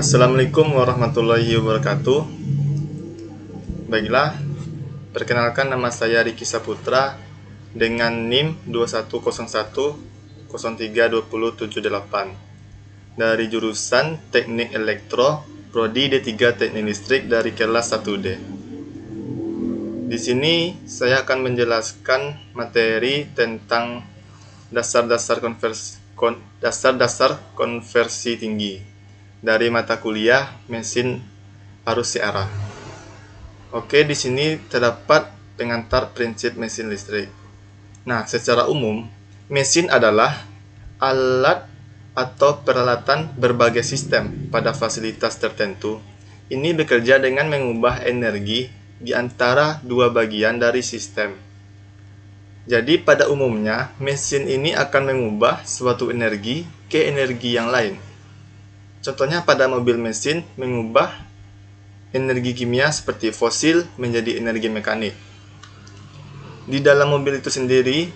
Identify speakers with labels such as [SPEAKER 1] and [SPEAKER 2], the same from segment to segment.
[SPEAKER 1] Assalamualaikum warahmatullahi wabarakatuh. Baiklah, perkenalkan nama saya Riki Saputra dengan NIM 2101032078 dari jurusan Teknik Elektro, Prodi D3 Teknik Listrik dari kelas 1D. Di sini saya akan menjelaskan materi tentang dasar-dasar konversi tinggi dari mata kuliah mesin arus searah. Oke, di sini terdapat pengantar prinsip mesin listrik. Nah, secara umum, mesin adalah alat atau peralatan berbagai sistem pada fasilitas tertentu. Ini bekerja dengan mengubah energi di antara dua bagian dari sistem. Jadi pada umumnya, mesin ini akan mengubah suatu energi ke energi yang lain. Contohnya pada mobil mesin mengubah energi kimia seperti fosil menjadi energi mekanik. Di dalam mobil itu sendiri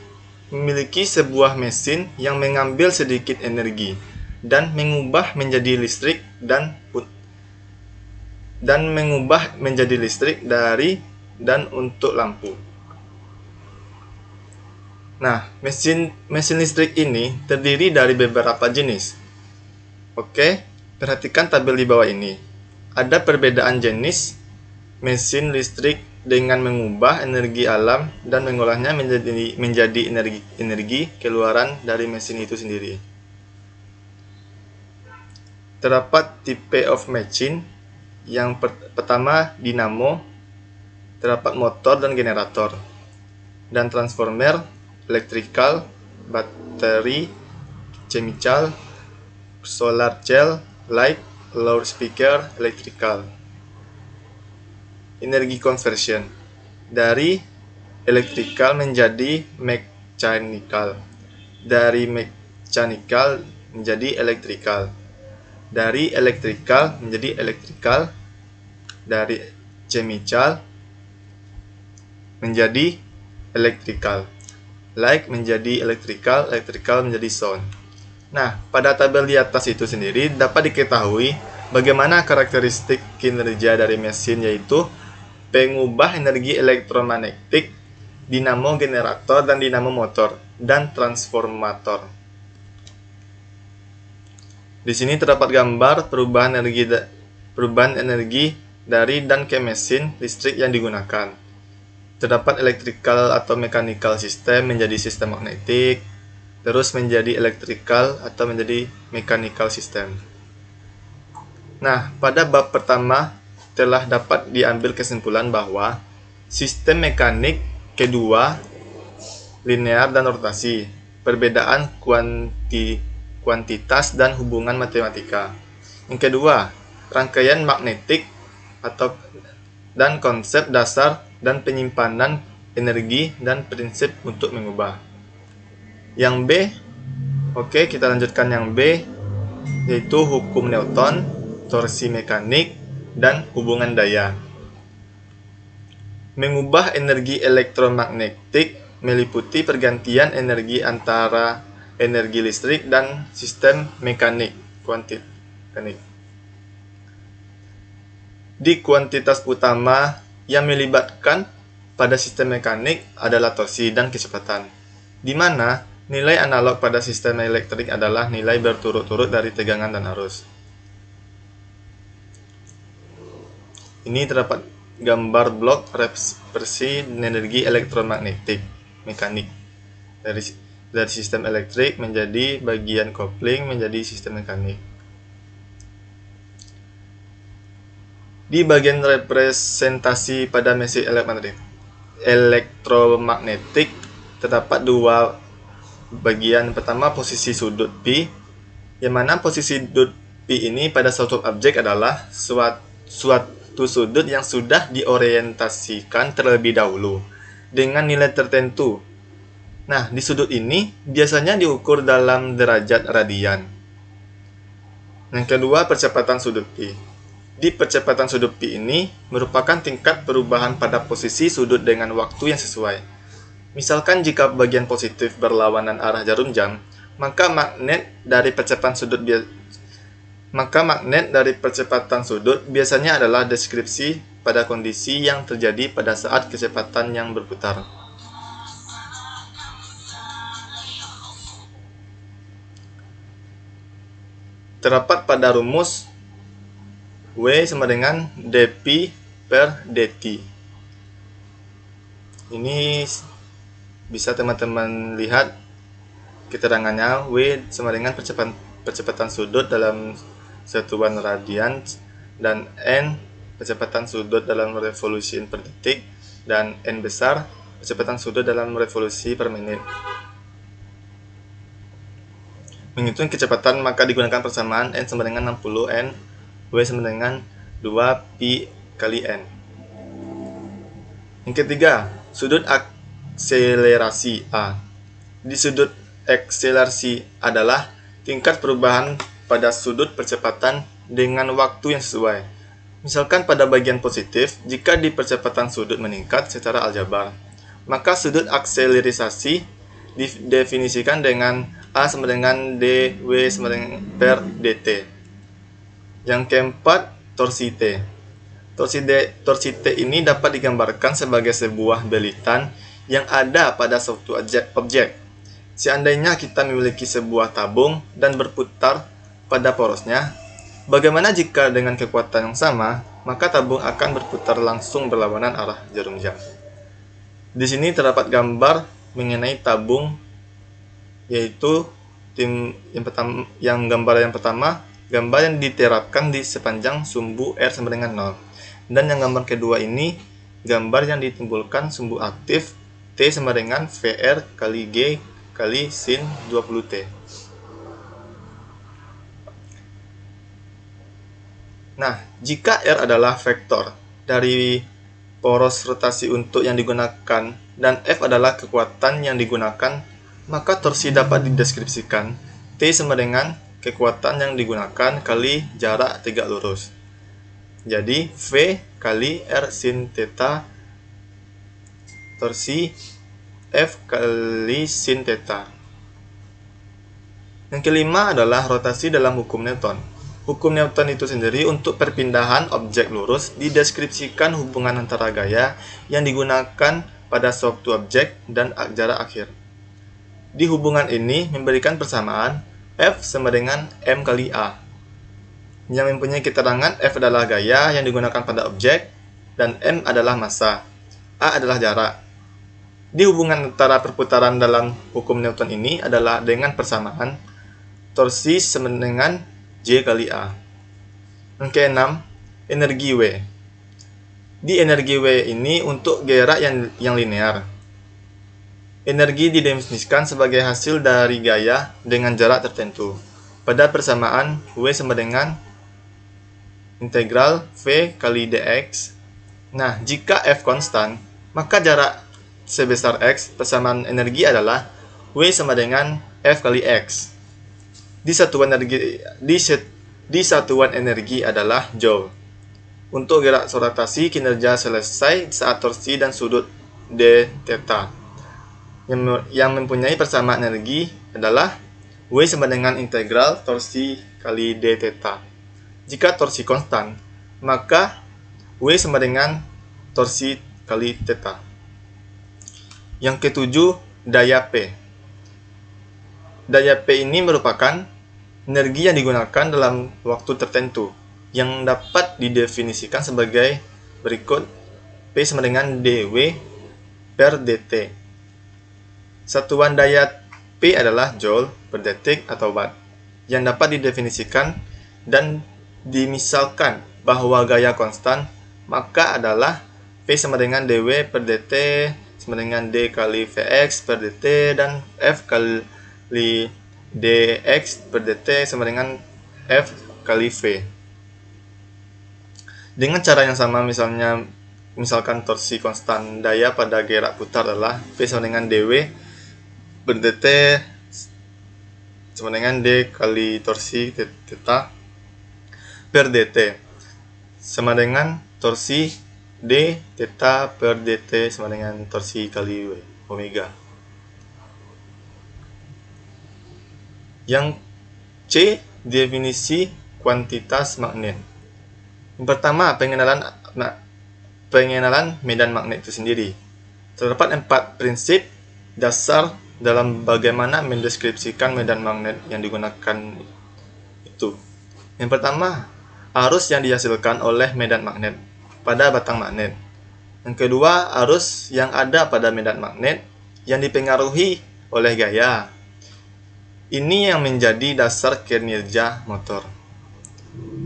[SPEAKER 1] memiliki sebuah mesin yang mengambil sedikit energi dan mengubah menjadi listrik dan mengubah menjadi listrik dari dan untuk lampu. Nah, mesin listrik ini terdiri dari beberapa jenis. Oke, perhatikan tabel di bawah ini. Ada perbedaan jenis mesin listrik dengan mengubah energi alam dan mengolahnya menjadi energi keluaran dari mesin itu sendiri. Terdapat type of machine. Yang pertama dinamo, terdapat motor dan generator, dan transformer, electrical, battery, chemical, solar cell, light, loudspeaker, electrical. Energi conversion dari electrical menjadi mechanical, dari mechanical menjadi electrical, dari electrical menjadi electrical, dari chemical menjadi electrical, light menjadi electrical, electrical menjadi sound. Nah, pada tabel di atas itu sendiri dapat diketahui bagaimana karakteristik kinerja dari mesin, yaitu pengubah energi elektromagnetik, dinamo generator dan dinamo motor, dan transformator. Di sini terdapat gambar perubahan energi dari dan ke mesin listrik yang digunakan. Terdapat electrical atau mechanical system menjadi sistem magnetik, terus menjadi electrical atau menjadi mechanical system. Nah, pada bab pertama telah dapat diambil kesimpulan bahwa sistem mekanik kedua linear dan rotasi, perbedaan kuantitas dan hubungan matematika. Yang kedua, rangkaian magnetik dan konsep dasar dan penyimpanan energi dan prinsip untuk mengubah. Yang B, oke, kita lanjutkan yang B, yaitu hukum Newton, torsi mekanik, dan hubungan daya. Mengubah energi elektromagnetik meliputi pergantian energi antara energi listrik dan sistem mekanik kuantit. Di kuantitas utama yang melibatkan pada sistem mekanik adalah torsi dan kecepatan, di mana nilai analog pada sistem elektrik adalah nilai berturut-turut dari tegangan dan arus. Ini terdapat gambar blok reversi energi elektromagnetik mekanik dari sistem elektrik menjadi bagian kopling menjadi sistem mekanik. Di bagian representasi pada mesin elektromagnetik terdapat dua bagian. Pertama, posisi sudut P, yang mana posisi sudut P ini pada suatu objek adalah suatu sudut yang sudah diorientasikan terlebih dahulu dengan nilai tertentu. Nah, di sudut ini biasanya diukur dalam derajat radian. Yang kedua, percepatan sudut P. Di percepatan sudut P ini merupakan tingkat perubahan pada posisi sudut dengan waktu yang sesuai. Misalkan jika bagian positif berlawanan arah jarum jam, maka magnet dari percepatan sudut Maka magnet dari percepatan sudut biasanya adalah deskripsi pada kondisi yang terjadi pada saat kecepatan yang berputar. Terdapat pada rumus W sama dengan dpi per dt. Ini bisa teman-teman lihat keterangannya. W sama dengan percepatan sudut dalam satuan radian, dan N percepatan sudut dalam revolusi per detik, dan N besar percepatan sudut dalam revolusi per menit. Menghitung kecepatan maka digunakan persamaan N sama dengan 60 N, W sama dengan 2 pi kali N. Yang ketiga, sudut akselerasi A. Di sudut akselerasi adalah tingkat perubahan pada sudut percepatan dengan waktu yang sesuai. Misalkan pada bagian positif, jika di percepatan sudut meningkat secara aljabar, maka sudut akselerisasi didefinisikan dengan A sama dengan dW sama dengan per dt. Yang keempat, torsi T. Torsi T ini dapat digambarkan sebagai sebuah belitan yang ada pada suatu objek. Seandainya kita memiliki sebuah tabung dan berputar pada porosnya, bagaimana jika dengan kekuatan yang sama, maka tabung akan berputar langsung berlawanan arah jarum jam. Di sini terdapat gambar mengenai tabung, yaitu gambar yang pertama, gambar yang diterapkan di sepanjang sumbu R sama dengan 0. Dan yang gambar kedua ini, gambar yang ditimbulkan sumbu aktif T sama dengan VR kali G kali sin 20T. Nah, jika R adalah vektor dari poros rotasi untuk yang digunakan dan F adalah kekuatan yang digunakan, maka torsi dapat dideskripsikan T sama dengan kekuatan yang digunakan kali jarak tegak lurus. Jadi V kali R sin theta torsi F kali sin theta. Yang kelima adalah rotasi dalam hukum Newton. Hukum Newton itu sendiri untuk perpindahan objek lurus dideskripsikan hubungan antara gaya yang digunakan pada suatu objek dan jarak akhir. Di hubungan ini memberikan persamaan F sama dengan M kali A, yang mempunyai keterangan F adalah gaya yang digunakan pada objek dan M adalah massa, A adalah jarak. Di hubungan antara perputaran dalam hukum Newton ini adalah dengan persamaan torsi sama dengan J kali A. Yang keenam, energi W. Di energi W ini untuk gerak yang linear. Energi didefinisikan sebagai hasil dari gaya dengan jarak tertentu. Pada persamaan W sama dengan integral V kali dx. Nah, jika F konstan, maka jarak sebesar X, persamaan energi adalah W sama dengan F kali X. Di satuan energi adalah Joule. Untuk gerak rotasi, kinerja selesai saat torsi dan sudut d theta. Yang mempunyai persamaan energi adalah W sama dengan integral torsi kali d theta. Jika torsi konstan, maka W sama dengan torsi kali theta. Yang ketujuh, daya P. Daya P ini merupakan energi yang digunakan dalam waktu tertentu, yang dapat didefinisikan sebagai berikut. P sama dengan dW per dt. Satuan daya P adalah Joule per detik atau watt, yang dapat didefinisikan dan dimisalkan bahwa gaya konstan, maka adalah P sama dengan dW per dt sama dengan d kali Vx per dt, dan F kali dx per dt sama dengan F kali V. Dengan cara yang sama, misalkan torsi konstan daya pada gerak putar adalah V sama dengan dW per dt sama dengan d kali torsi theta per dt sama dengan torsi d theta per dt sama dengan torsi kali omega. Yang C, definisi kuantitas magnet. Yang pertama, pengenalan medan magnet itu sendiri. Terdapat 4 prinsip dasar dalam bagaimana mendeskripsikan medan magnet yang digunakan itu. Yang pertama, arus yang dihasilkan oleh medan magnet pada batang magnet. Yang kedua, arus yang ada pada medan magnet yang dipengaruhi oleh gaya. Ini yang menjadi dasar kinerja motor.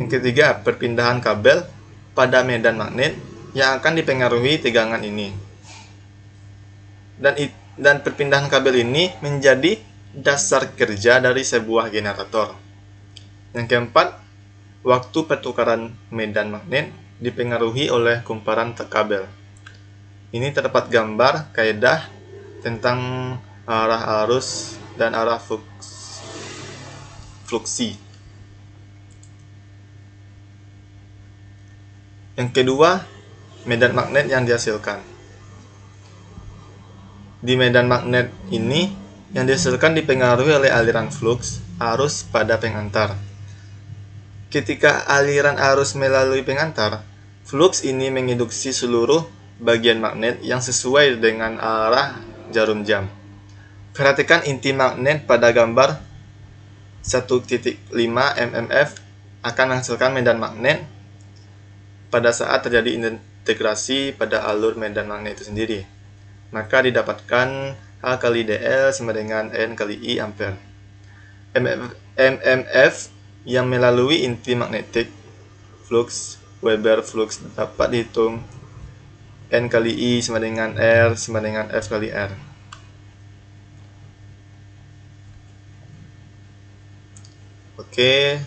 [SPEAKER 1] Yang ketiga, perpindahan kabel pada medan magnet yang akan dipengaruhi tegangan ini. Dan perpindahan kabel ini menjadi dasar kerja dari sebuah generator. Yang keempat, waktu pertukaran medan magnet dipengaruhi oleh kumparan kabel. Ini terdapat gambar kaidah tentang arah arus dan arah fluksi. Yang kedua, medan magnet yang dihasilkan. Di medan magnet ini yang dihasilkan dipengaruhi oleh aliran flux arus pada pengantar. Ketika aliran arus melalui pengantar, flux ini menginduksi seluruh bagian magnet yang sesuai dengan arah jarum jam. Perhatikan inti magnet pada gambar 1.5 mmf akan menghasilkan medan magnet pada saat terjadi integrasi pada alur medan magnet itu sendiri. Maka didapatkan H kali dl sama dengan N kali I ampere. mmf yang melalui inti magnetik flux Weber flux dapat dihitung N kali I sama dengan R sama dengan F kali R. Oke,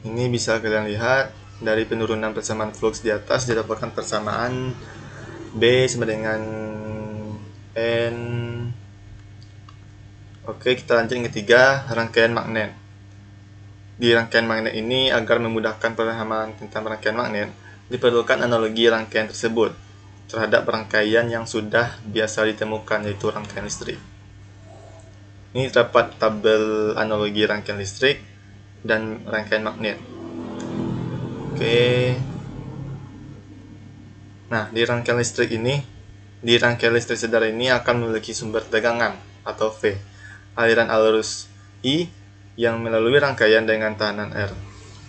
[SPEAKER 1] ini bisa kalian lihat dari penurunan persamaan flux di atas didapatkan persamaan B sama dengan N. Oke, kita lanjut yang ketiga, rangkaian magnet. Di rangkaian magnet ini, agar memudahkan pemahaman tentang rangkaian magnet, diperlukan analogi rangkaian tersebut terhadap rangkaian yang sudah biasa ditemukan, yaitu rangkaian listrik. Ini terdapat tabel analogi rangkaian listrik dan rangkaian magnet. Oke. Nah, di rangkaian listrik sedar ini akan memiliki sumber tegangan atau V, aliran arus I yang melalui rangkaian dengan tekanan R.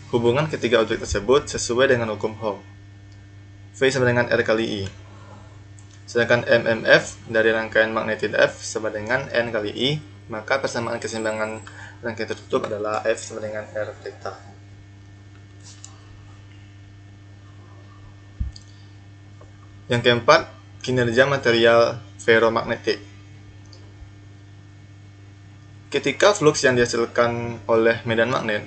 [SPEAKER 1] Hubungan ketiga objek tersebut sesuai dengan hukum Ohm. V sama dengan R kali I. Sedangkan mmf dari rangkaian magnetit F sama dengan N kali I, maka persamaan keseimbangan rangkaian tertutup adalah F sama dengan R theta. Yang keempat, kinerja material ferromagnetik. Ketika flux yang dihasilkan oleh medan magnet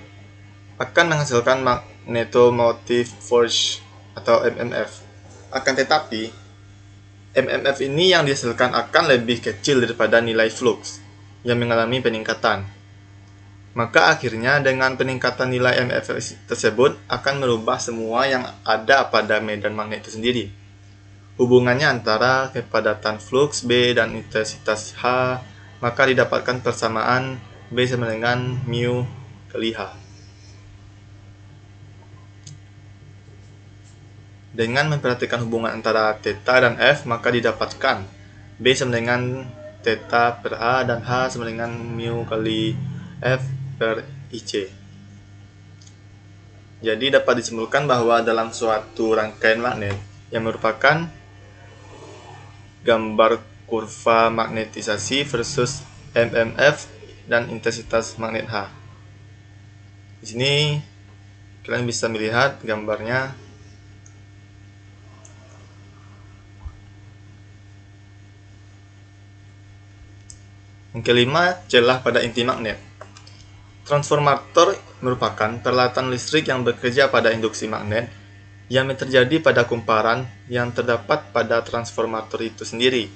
[SPEAKER 1] akan menghasilkan magnetomotive force atau MMF. Akan tetapi, MMF ini yang dihasilkan akan lebih kecil daripada nilai flux yang mengalami peningkatan. Maka akhirnya dengan peningkatan nilai MMF tersebut akan merubah semua yang ada pada medan magnet itu sendiri. Hubungannya antara kepadatan flux B dan intensitas H, maka didapatkan persamaan B sama dengan mu kali H. Dengan memperhatikan hubungan antara theta dan F, maka didapatkan B sama dengan theta per A dan H sama dengan mu kali F per IC. Jadi dapat disimpulkan bahwa dalam suatu rangkaian magnet yang merupakan gambar kurva magnetisasi versus MMF dan intensitas magnet H. Di sini kalian bisa melihat gambarnya. Yang kelima, celah pada inti magnet. Transformator merupakan peralatan listrik yang bekerja pada induksi magnet yang terjadi pada kumparan yang terdapat pada transformator itu sendiri.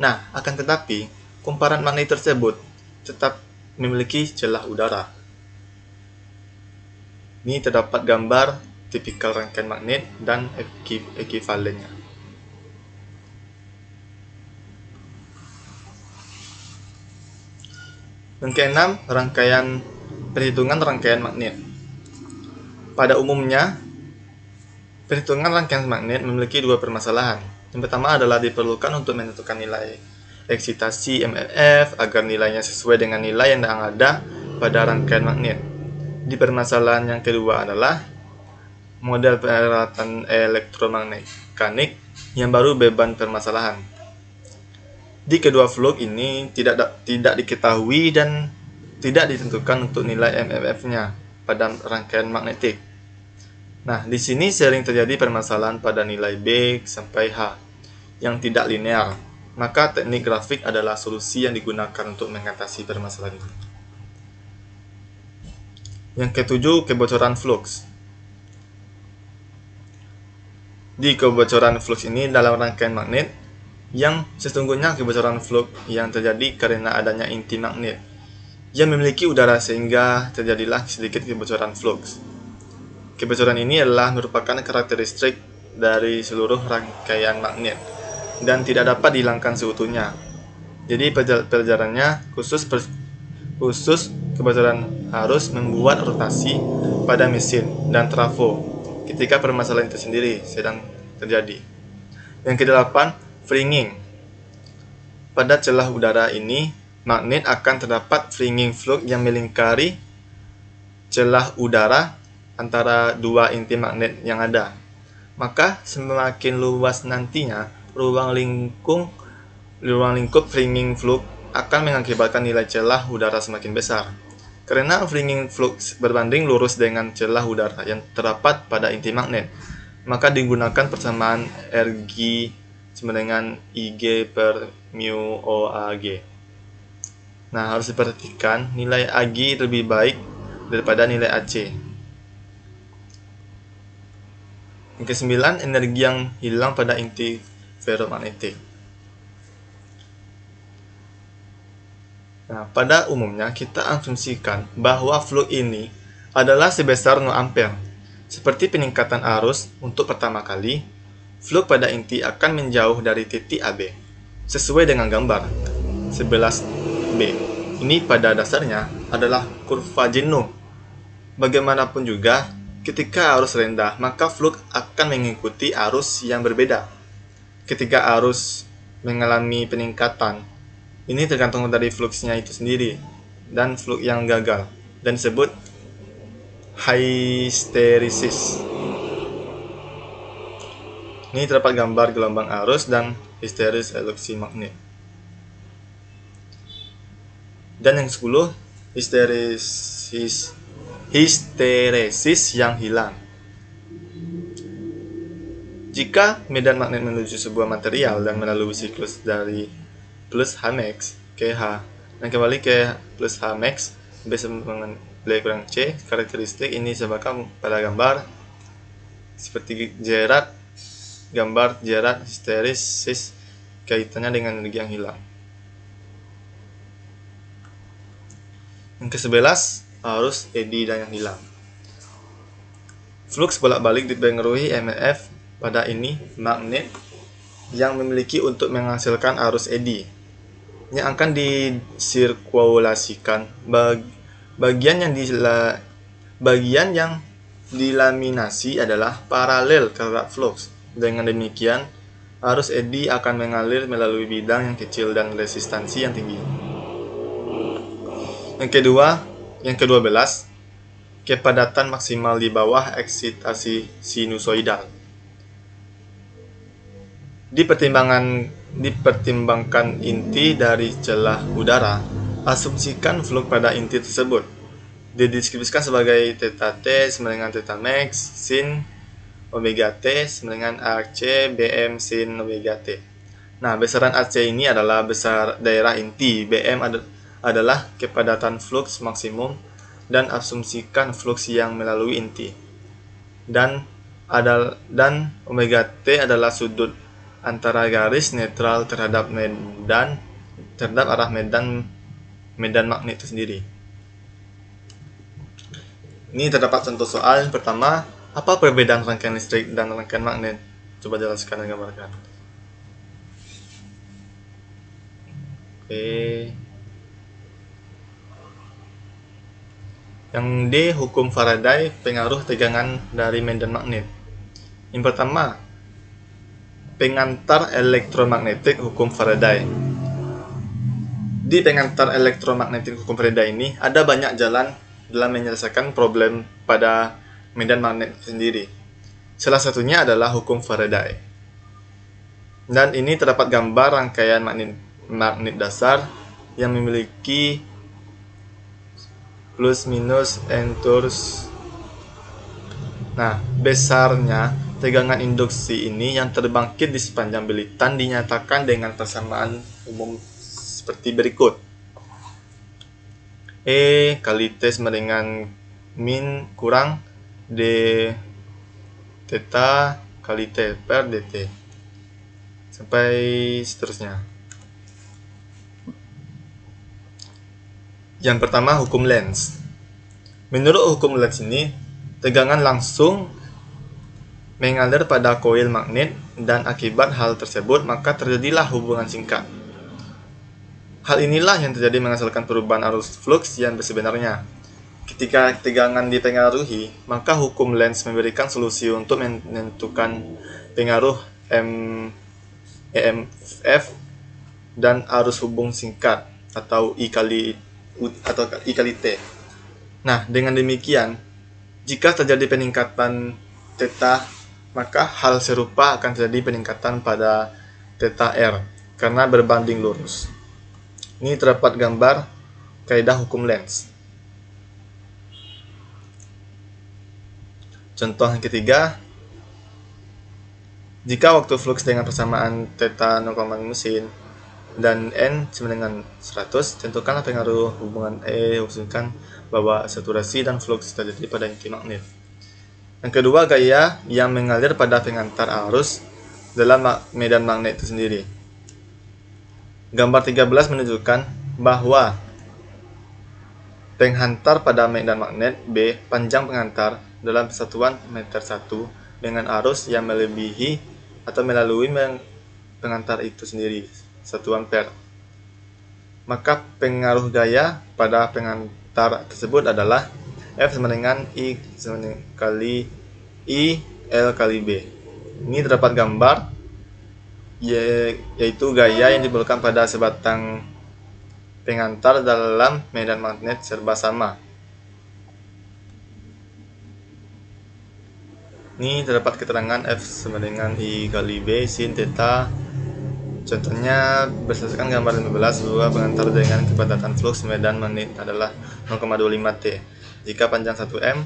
[SPEAKER 1] Nah, akan tetapi, kumparan magnet tersebut tetap memiliki celah udara. Ini terdapat gambar tipikal rangkaian magnet dan ekivalennya. Yang keenam, perhitungan rangkaian magnet. Pada umumnya, perhitungan rangkaian magnet memiliki dua permasalahan. Yang pertama adalah diperlukan untuk menentukan nilai eksitasi MMF agar nilainya sesuai dengan nilai yang ada pada rangkaian magnet. Di permasalahan yang kedua adalah model peralatan elektromagnetik yang baru beban permasalahan. Di kedua vlog ini tidak diketahui dan tidak ditentukan untuk nilai MMF-nya pada rangkaian magnetik. Nah, di sini sering terjadi permasalahan pada nilai B sampai H yang tidak linear. Maka teknik grafik adalah solusi yang digunakan untuk mengatasi permasalahan ini. Yang ketujuh, kebocoran flux. Di kebocoran flux ini dalam rangkaian magnet, yang sesungguhnya kebocoran flux yang terjadi karena adanya inti magnet yang memiliki udara sehingga terjadilah sedikit kebocoran flux. Kebocoran ini adalah merupakan karakteristik dari seluruh rangkaian magnet dan tidak dapat dihilangkan seutuhnya. Jadi pelajarannya khusus kebocoran harus membuat rotasi pada mesin dan trafo ketika permasalahan itu sendiri sedang terjadi. Yang kedelapan, fringing. Pada celah udara ini, magnet akan terdapat fringing flux yang melingkari celah udara antara dua inti magnet yang ada. Maka semakin luas nantinya ruang lingkup fringing flux akan mengakibatkan nilai celah udara semakin besar. Karena fringing flux berbanding lurus dengan celah udara yang terdapat pada inti magnet, maka digunakan persamaan Rg sama dengan Ig per mu OAG. Nah, harus diperhatikan nilai Ag lebih baik daripada nilai Ac. Yang ke-9, energi yang hilang pada inti ferromagnetik. Nah, pada umumnya kita asumsikan bahwa flux ini adalah sebesar 0 ampere. Seperti peningkatan arus untuk pertama kali, flux pada inti akan menjauh dari titik AB, sesuai dengan gambar 11B. Ini pada dasarnya adalah kurva jenuh. Bagaimanapun juga, ketika arus rendah, maka flux akan mengikuti arus yang berbeda. Ketika arus mengalami peningkatan, ini tergantung dari fluxnya itu sendiri dan flux yang gagal dan disebut hysteresis. Ini terdapat gambar gelombang arus dan histeresis induksi magnet. Dan yang 10, histeresis yang hilang. Jika medan magnet menuju sebuah material dan melalui siklus dari plus Hmax ke H dan kembali ke plus Hmax B sama B kurang C, karakteristik ini sebagai pada gambar seperti gambar jerat histeresis kaitannya dengan energi yang hilang. Yang ke-11, arus eddy dan yang hilang. Flux bolak-balik dipengaruhi MMF pada ini magnet yang memiliki untuk menghasilkan arus eddy yang akan disirkulasikan. Bagian yang dilaminasi adalah paralel terhadap flux. Dengan demikian, arus eddy akan mengalir melalui bidang yang kecil dan resistansi yang tinggi. Yang ke-12, kepadatan maksimal di bawah eksitasi sinusoidal. Dipertimbangkan inti dari celah udara, asumsikan flux pada inti tersebut. Dideskripsikan sebagai θT sama dengan θ max sin omega T sama dengan AC BM sin omega T. Nah, besaran AC ini adalah besar daerah inti, BM adalah kepadatan flux maksimum, dan asumsikan flux yang melalui inti. Dan omega T adalah sudut antara garis netral terhadap arah medan magnet itu sendiri. Ini terdapat contoh soal. Yang pertama, apa perbedaan rangkaian listrik dan rangkaian magnet? Coba jelaskan dan gambarkan. Oke. Yang D, hukum Faraday, pengaruh tegangan dari medan magnet. Yang pertama, pengantar elektromagnetik hukum Faraday. Di pengantar elektromagnetik hukum Faraday ini ada banyak jalan dalam menyelesaikan problem pada medan magnet sendiri. Salah satunya adalah hukum Faraday. Dan ini terdapat gambar rangkaian magnet dasar yang memiliki plus minus enturs. Nah, besarnya tegangan induksi ini yang terbangkit di sepanjang bilitan dinyatakan dengan persamaan umum seperti berikut. E kali T sama dengan min kurang D theta kali T per dt. Sampai seterusnya. Yang pertama, hukum Lenz. Menurut hukum Lenz ini, tegangan langsung mengalir pada koil magnet dan akibat hal tersebut maka terjadilah hubungan singkat. Hal inilah yang terjadi menghasilkan perubahan arus flux yang sebenarnya. Ketika tegangan dipengaruhi, maka hukum Lenz memberikan solusi untuk menentukan pengaruh EMF dan arus hubung singkat atau I kali T. Nah, dengan demikian, jika terjadi peningkatan theta, maka hal serupa akan terjadi peningkatan pada theta R karena berbanding lurus. Ini terdapat gambar kaidah hukum Lenz. Contoh yang ketiga, jika waktu flux dengan persamaan theta 0, mesin dan N sama dengan 100, tentukanlah pengaruh hubungan E usulkan bahwa saturasi dan flux terjadi pada inti magnet. Yang kedua, gaya yang mengalir pada pengantar arus dalam medan magnet itu sendiri. Gambar 13 menunjukkan bahwa penghantar pada medan magnet B, panjang pengantar dalam satuan meter 1 dengan arus yang melebihi atau melalui pengantar itu sendiri, 1 ampere. Maka pengaruh gaya pada pengantar tersebut adalah F sama dengan I sama dengan kali I L kali B. Ini terdapat gambar yaitu gaya yang ditimbulkan pada sebatang pengantar dalam medan magnet serba sama. Ini terdapat keterangan F sama dengan I kali B sin theta. Contohnya berdasarkan gambar 15 bahwa pengantar dengan kepadatan flux medan magnet adalah 0,25 T jika panjang 1 m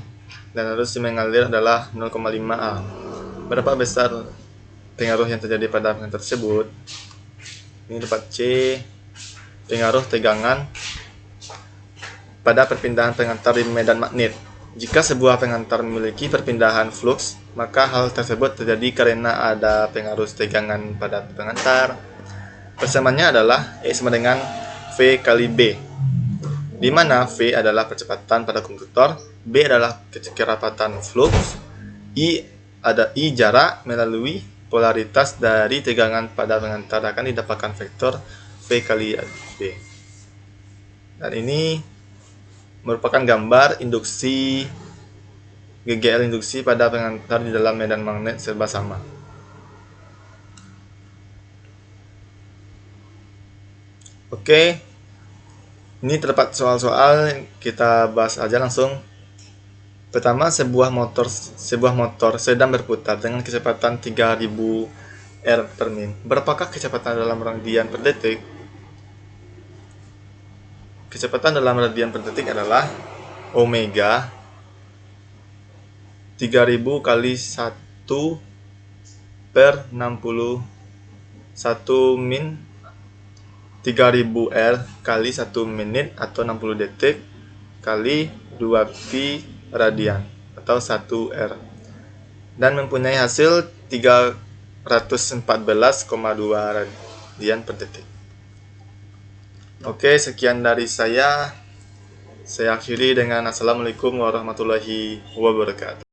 [SPEAKER 1] dan arus yang mengalir adalah 0,5 A. Berapa besar pengaruh yang terjadi pada pengantar tersebut? Ini dapat C, pengaruh tegangan pada perpindahan pengantar di medan magnet. Jika sebuah pengantar memiliki perpindahan flux, maka hal tersebut terjadi karena ada pengaruh tegangan pada pengantar. Persamaannya adalah E sama dengan V kali B, di mana V adalah percepatan pada konduktor, B adalah kekerapatan flux, I jarak melalui polaritas dari tegangan pada pengantar akan didapatkan vektor V kali B. Dan ini merupakan gambar induksi GGL induksi pada pengantar di dalam medan magnet serba sama. Oke, ini terdapat soal-soal yang kita bahas aja langsung. Pertama, sebuah motor sedang berputar dengan kecepatan 3000 R per min. Berapakah kecepatan dalam radian per detik? Kecepatan dalam radian per detik adalah omega 3000 kali 1 per 60 1 min 3000 R kali 1 menit atau 60 detik kali 2 pi radian atau 1 R dan mempunyai hasil 314,2 radian per detik. Oke, sekian dari saya. Saya akhiri dengan Assalamualaikum warahmatullahi wabarakatuh.